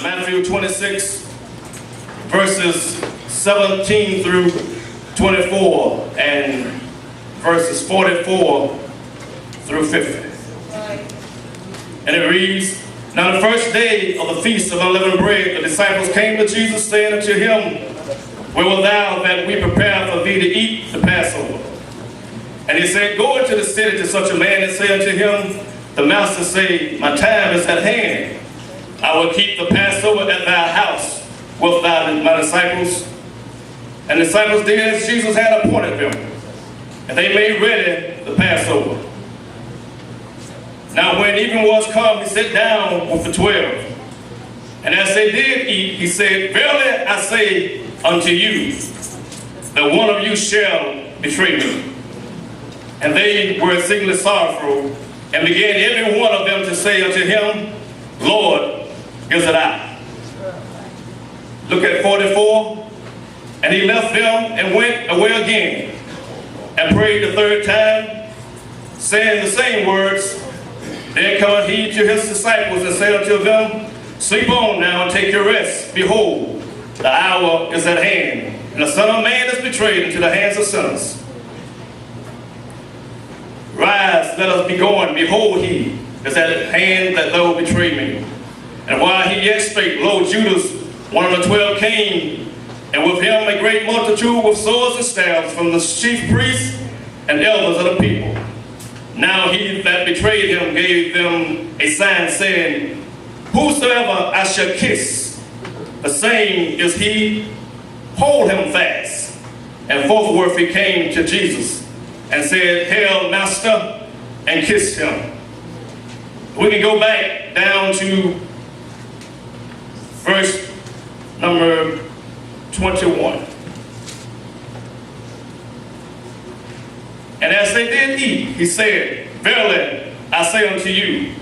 Matthew 26, verses 17 through 24, and verses 44 through 50. And it reads, Now the first day of the feast of unleavened bread, the disciples came to Jesus, saying unto him, Where wilt thou that we prepare for thee to eat the Passover? And he said, Go into the city to such a man and say unto him, The master say, My time is at hand. I will keep the Passover at thy house with my disciples. And the disciples did as Jesus had appointed them, and they made ready the Passover. Now when evening was come, he sat down with the 12. And as they did eat, he said, Verily I say unto you, that one of you shall betray me. And they were exceedingly sorrowful, and began every one of them to say unto him, Lord, is it I? Look at 44. And he left them and went away again, and prayed the third time, saying the same words. Then cometh he to his disciples and said unto them, Sleep on now and take your rest. Behold, the hour is at hand, and the Son of Man is betrayed into the hands of sinners. Rise, let us be going. Behold, he is at hand that thou betray me. And while he yet spake, lo, Judas, one of the 12, came, and with him a great multitude with swords and staves from the chief priests and elders of the people. Now he that betrayed him gave them a sign, saying, Whosoever I shall kiss, the same is he. Hold him fast. And forthwith he came to Jesus and said, Hail, Master, and kissed him. We can go back down to verse number 21. And as they did eat, he said, Verily I say unto you,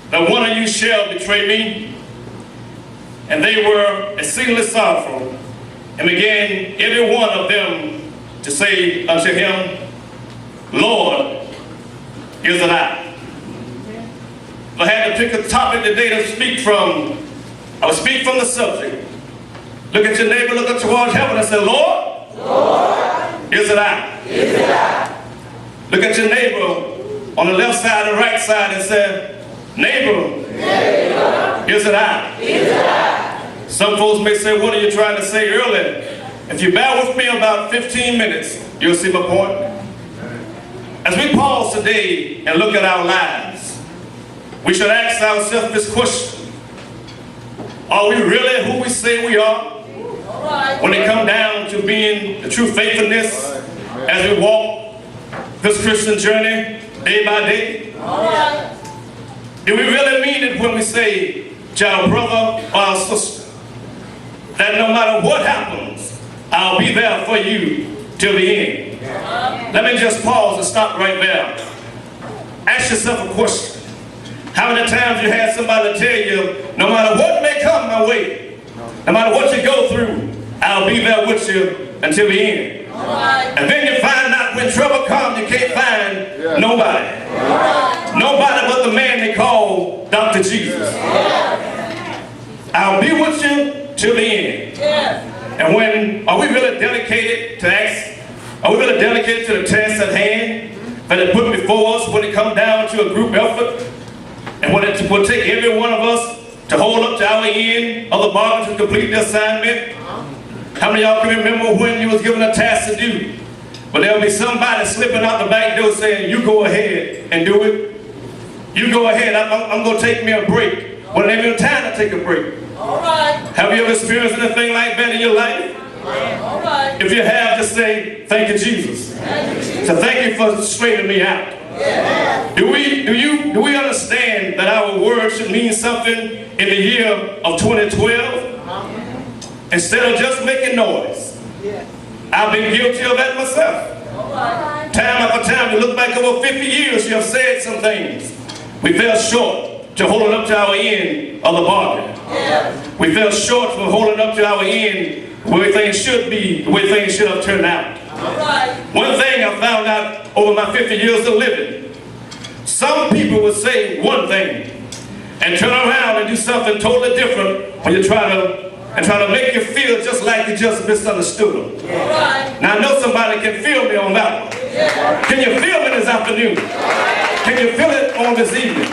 that one of you shall betray me. And they were exceedingly sorrowful, and began every one of them to say unto him, Lord, is it I? If I had to pick a topic today to speak from, I would speak from the subject. Look at your neighbor, look up towards heaven and say, Lord, is it I? Is it I? Look at your neighbor on the left side and right side and say, Neighbor, is it I? Is it I? Some folks may say, what are you trying to say earlier? If you bear with me about 15 minutes, you'll see my point. As we pause today and look at our lives, we should ask ourselves this question. Are we really who we say we are? When it comes down to being the true faithfulness as we walk this Christian journey day by day? Do we really mean it when we say to our brother or our sister that no matter what happens, I'll be there for you till the end? Let me just pause and stop right there. Ask yourself a question. How many times you had somebody tell you, no matter what may come my way, no matter what you go through, I'll be there with you until the end. And then you find out when trouble comes, you can't find nobody. Nobody but the man they call Dr. Jesus. I'll be with you till the end. And when, are we really dedicated to ask? Are we really dedicated to the task at hand that it put before us when it comes down to a group effort? And when it will take every one of us to hold up to our end of the bargain to complete the assignment? How many of y'all can remember when you was given a task to do? But there'll be somebody slipping out the back door saying, you go ahead and do it. You go ahead, I'm going to take me a break. When it ain't even time to take a break. Have you ever experienced anything like that in your life? If you have, just say, thank you, Jesus. So thank you for straightening me out. Do we understand that our word should mean something in the year of 2012? Instead of just making noise. I've been guilty of that myself. Time after time, you look back over 50 years, you have said some things. We fell short to holding up to our end of the bargain. We fell short from holding up to our end the way things should be, the way things should have turned out. One thing I found out over my 50 years of living, some people would say one thing, and turn around and do something totally different when you try to make you feel just like you just misunderstood them. Now I know somebody can feel me on that one. Can you feel me this afternoon? Can you feel it on this evening?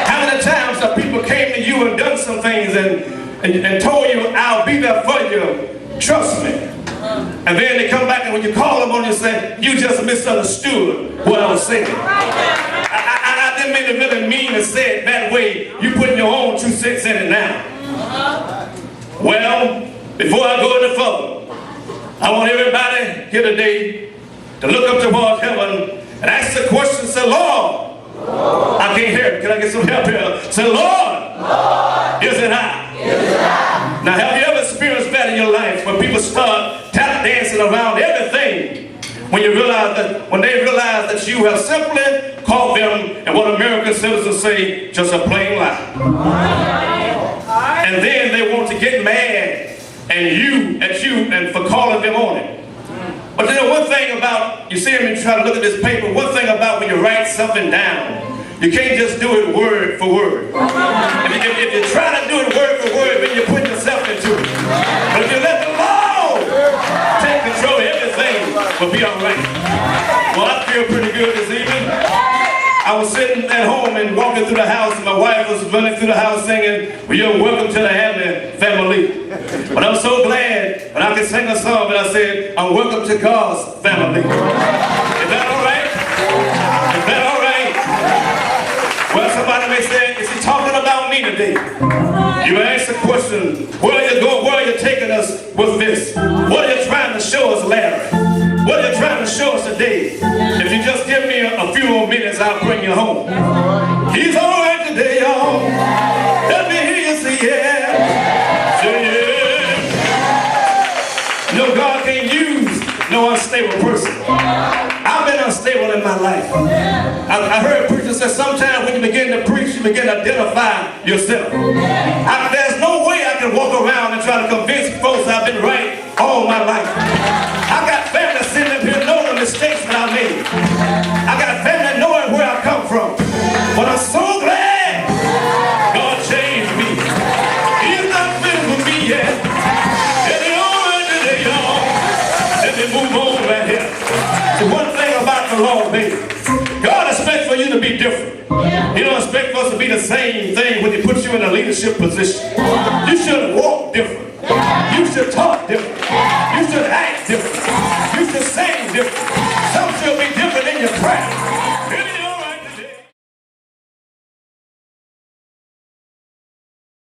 How many times have people came to you and done some things and told you, I'll be there for you, trust me. And then they come back and when you call them on you say, you just misunderstood what I was saying. I didn't mean to really mean to say it that way. You putting your own 2 cents in it now. Well, before I go any further, I want everybody here today to look up towards heaven and ask the question, say, Lord, I can't hear it. Can I get some help here? Say, Lord, is it I? Now, have you ever experienced that in your life when people start tap dancing around everything when they realize that you have simply caught them in what American citizens say, just a plain lie. And then they want to get mad at you and for calling them on it. But you know one thing about, you see me try to look at this paper, one thing about when you write something down, you can't just do it word for word. If you try to do it word for word, then you put yourself into it. But if you let the Lord take control, everything will be all right. Well, I feel pretty good this evening. I was sitting at home and walking through the house, and my wife was running through the house singing, well, you're welcome to the Abney family. But I'm so glad when I could sing a song that I said, I'm welcome to God's family. Is that all right? Is that all right? Well, somebody may say, is he talking about me today? You may ask the question, where are you going? Where are you taking us with this? What are you trying to show us, Larry? What are you trying to show us today? If you just give me a few more minutes, I'll bring you home. He's all right today, y'all. Let me hear you say yeah. Say yeah. You know, God can't use no unstable person. I've been unstable in my life. I heard preachers say sometimes when you begin to preach, you begin to identify yourself. There's no way I can walk around and try to convince folks I've been right all my life. I got family sitting up here knowing the mistakes that I made. I got family knowing where I come from. But I'm so glad God changed me. He's not finished with me yet. And he all right today, y'all. Let me move on right here. So one thing about the Lord, baby, God expects for you to be different. He don't expect for us to be the same thing when he puts you in a leadership position. You should walk different. You should talk different. You should act different. You should sing different.